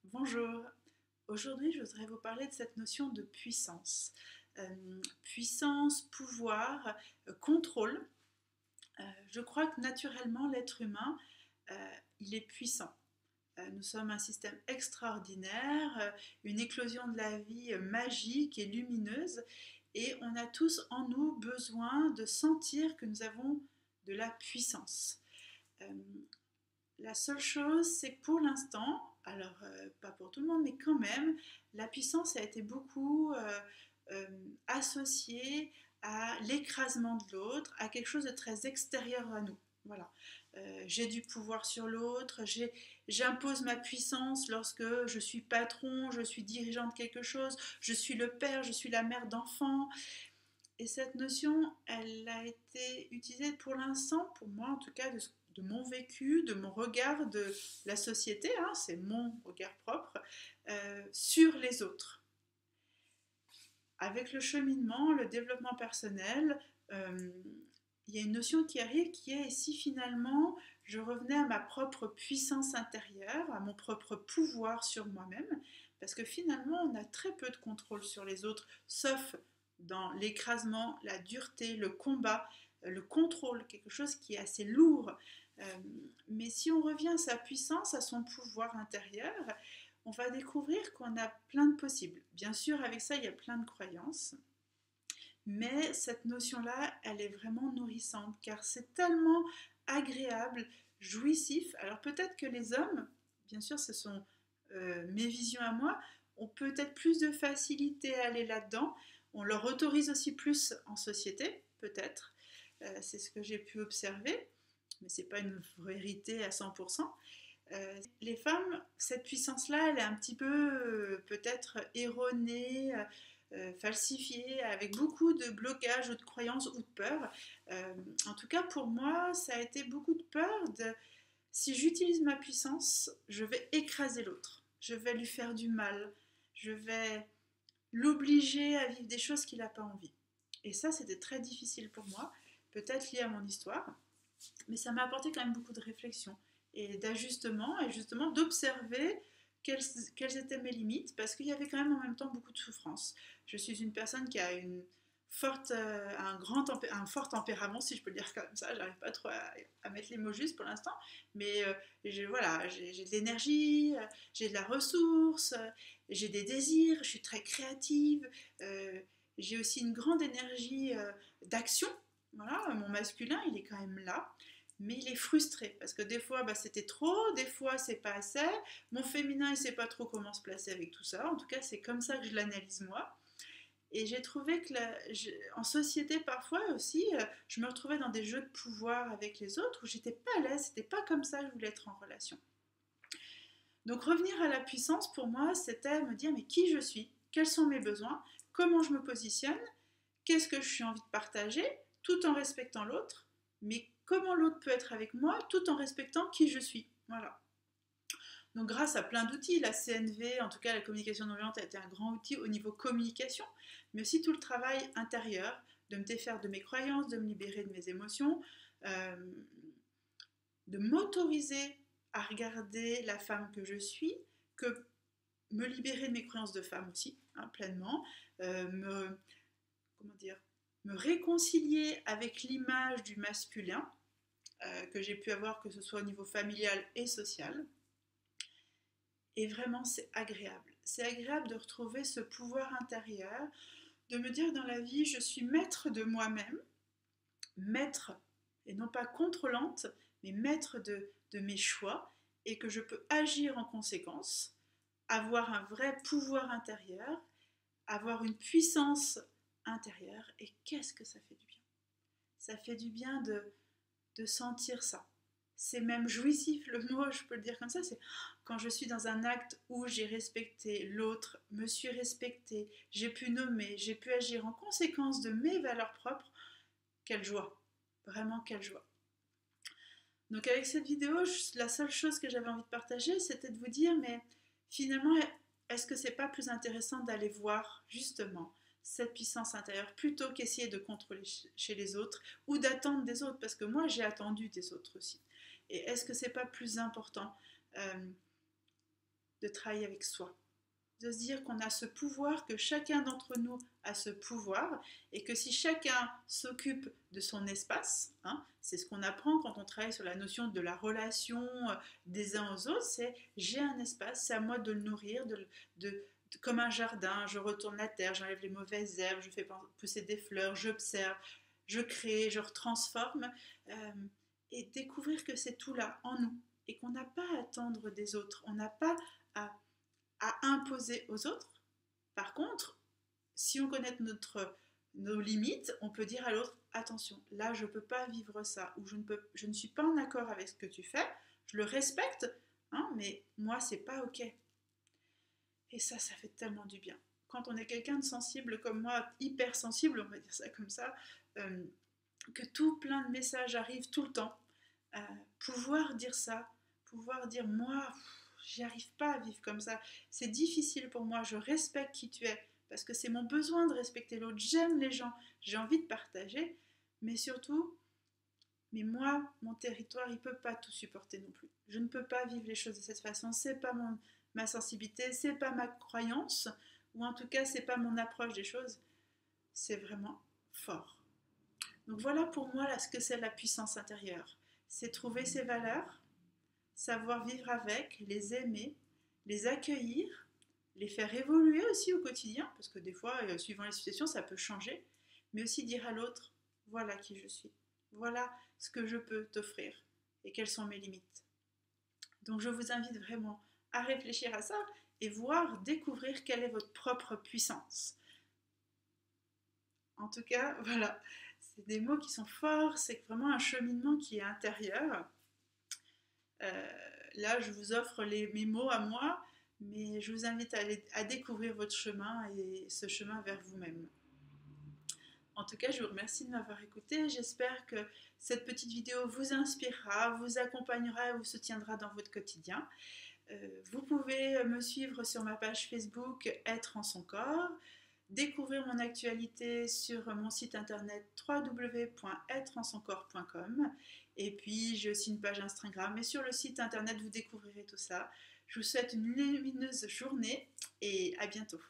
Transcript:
Bonjour, aujourd'hui je voudrais vous parler de cette notion de puissance. Puissance, pouvoir, contrôle. Je crois que naturellement l'être humain, il est puissant. Nous sommes un système extraordinaire, une éclosion de la vie magique et lumineuse, et on a tous en nous besoin de sentir que nous avons de la puissance. Euh, la seule chose, c'est que pour l'instant, alors pas pour tout le monde, mais quand même, la puissance a été beaucoup euh, associée à l'écrasement de l'autre, à quelque chose de très extérieur à nous. Voilà. J'ai du pouvoir sur l'autre, j'impose ma puissance lorsque je suis patron, je suis dirigeant de quelque chose, je suis le père, je suis la mère d'enfants. Et cette notion, elle a été utilisée pour l'instant, pour moi en tout cas, de mon vécu, de mon regard de la société, hein, c'est mon regard propre, sur les autres. Avec le cheminement, le développement personnel, euh, il y a une notion qui arrive qui est si finalement je revenais à ma propre puissance intérieure, à mon propre pouvoir sur moi-même, parce que finalement on a très peu de contrôle sur les autres, sauf dans l'écrasement, la dureté, le combat, le contrôle, quelque chose qui est assez lourd. Euh, mais si on revient à sa puissance, à son pouvoir intérieur, on va découvrir qu'on a plein de possibles. Bien sûr, avec ça, il y a plein de croyances. Mais cette notion-là, elle est vraiment nourrissante car c'est tellement agréable, jouissif. Alors peut-être que les hommes, bien sûr ce sont mes visions à moi, ont peut-être plus de facilité à aller là-dedans. On leur autorise aussi plus en société, peut-être. C'est ce que j'ai pu observer, mais ce n'est pas une vérité à 100%. Les femmes, cette puissance-là, elle est un petit peu peut-être erronée, falsifiée, avec beaucoup de blocages ou de croyances ou de peurs. En tout cas, pour moi, ça a été beaucoup de peur de si j'utilise ma puissance, je vais écraser l'autre, je vais lui faire du mal, je vais l'obliger à vivre des choses qu'il n'a pas envie. Et ça, c'était très difficile pour moi, peut-être lié à mon histoire, mais ça m'a apporté quand même beaucoup de réflexion et d'ajustement et justement d'observer quelles étaient mes limites parce qu'il y avait quand même en même temps beaucoup de souffrance. Je suis une personne qui a un fort tempérament, si je peux le dire comme ça. J'arrive pas trop à mettre les mots justes pour l'instant, mais voilà, j'ai de l'énergie, j'ai de la ressource, j'ai des désirs, je suis très créative, euh, j'ai aussi une grande énergie d'action. Voilà, mon masculin, il est quand même là, mais il est frustré parce que des fois, bah, c'était trop, des fois, c'est pas assez. Mon féminin, il sait pas trop comment se placer avec tout ça. En tout cas, c'est comme ça que je l'analyse moi. Et j'ai trouvé que en société, parfois aussi, je me retrouvais dans des jeux de pouvoir avec les autres où j'étais pas à l'aise, c'était pas comme ça que je voulais être en relation. Donc revenir à la puissance, pour moi, c'était me dire mais qui je suis, quels sont mes besoins, comment je me positionne, qu'est-ce que je suis envie de partager, tout en respectant l'autre, mais comment l'autre peut être avec moi tout en respectant qui je suis. Voilà. Donc grâce à plein d'outils, la CNV, en tout cas la communication non violente a été un grand outil au niveau communication, mais aussi tout le travail intérieur, de me défaire de mes croyances, de me libérer de mes émotions, euh, de m'autoriser à regarder la femme que je suis, que me libérer de mes croyances de femme aussi, hein, pleinement, me, comment dire, me réconcilier avec l'image du masculin que j'ai pu avoir, que ce soit au niveau familial et social. Et vraiment, c'est agréable. C'est agréable de retrouver ce pouvoir intérieur, de me dire dans la vie, je suis maître de moi-même, maître, et non pas contrôlante, mais maître de mes choix, et que je peux agir en conséquence, avoir un vrai pouvoir intérieur, avoir une puissance intérieure, et qu'est-ce que ça fait du bien. Ça fait du bien de sentir ça. C'est même jouissif, le mot, je peux le dire comme ça, c'est quand je suis dans un acte où j'ai respecté l'autre, me suis respectée, j'ai pu nommer, j'ai pu agir en conséquence de mes valeurs propres, quelle joie, vraiment quelle joie. Donc avec cette vidéo, la seule chose que j'avais envie de partager, c'était de vous dire, mais finalement, est-ce que c'est pas plus intéressant d'aller voir justement cette puissance intérieure plutôt qu'essayer de contrôler chez les autres ou d'attendre des autres, parce que moi j'ai attendu des autres aussi. Et est-ce que c'est pas plus important de travailler avec soi, de se dire qu'on a ce pouvoir, que chacun d'entre nous a ce pouvoir, et que si chacun s'occupe de son espace, hein, c'est ce qu'on apprend quand on travaille sur la notion de la relation des uns aux autres, c'est j'ai un espace, c'est à moi de le nourrir, comme un jardin, je retourne la terre, j'enlève les mauvaises herbes, je fais pousser des fleurs, j'observe, je crée, je retransforme, euh, et découvrir que c'est tout là, en nous, et qu'on n'a pas à attendre des autres, on n'a pas à, à imposer aux autres. Par contre, si on connaît nos limites, on peut dire à l'autre, attention, là je ne peux pas vivre ça, ou je ne suis pas en accord avec ce que tu fais, je le respecte, hein, mais moi c'est pas ok. Et ça fait tellement du bien. Quand on est quelqu'un de sensible comme moi, hyper sensible, on va dire ça comme ça, euh, que tout plein de messages arrivent tout le temps, euh, pouvoir dire ça, pouvoir dire moi, j'y arrive pas à vivre comme ça, c'est difficile pour moi, je respecte qui tu es, parce que c'est mon besoin de respecter l'autre, j'aime les gens, j'ai envie de partager, mais surtout, mais moi, mon territoire, il ne peut pas tout supporter non plus. Je ne peux pas vivre les choses de cette façon, c'est pas ma sensibilité, c'est pas ma croyance, ou en tout cas, c'est pas mon approche des choses, c'est vraiment fort. Donc voilà pour moi là, ce que c'est la puissance intérieure. C'est trouver ses valeurs, savoir vivre avec, les aimer, les accueillir, les faire évoluer aussi au quotidien, parce que des fois, suivant les situations, ça peut changer, mais aussi dire à l'autre, voilà qui je suis, voilà ce que je peux t'offrir et quelles sont mes limites. Donc je vous invite vraiment à réfléchir à ça et voir, découvrir quelle est votre propre puissance. En tout cas, voilà, c'est des mots qui sont forts, c'est vraiment un cheminement qui est intérieur. Euh, Là, je vous offre mes mots à moi, mais je vous invite à découvrir votre chemin et ce chemin vers vous-même. En tout cas, je vous remercie de m'avoir écouté. J'espère que cette petite vidéo vous inspirera, vous accompagnera et vous soutiendra dans votre quotidien. Vous pouvez me suivre sur ma page Facebook Être en son corps, découvrir mon actualité sur mon site internet www.êtrensoncorps.com, et puis j'ai aussi une page Instagram, et sur le site internet vous découvrirez tout ça. Je vous souhaite une lumineuse journée et à bientôt.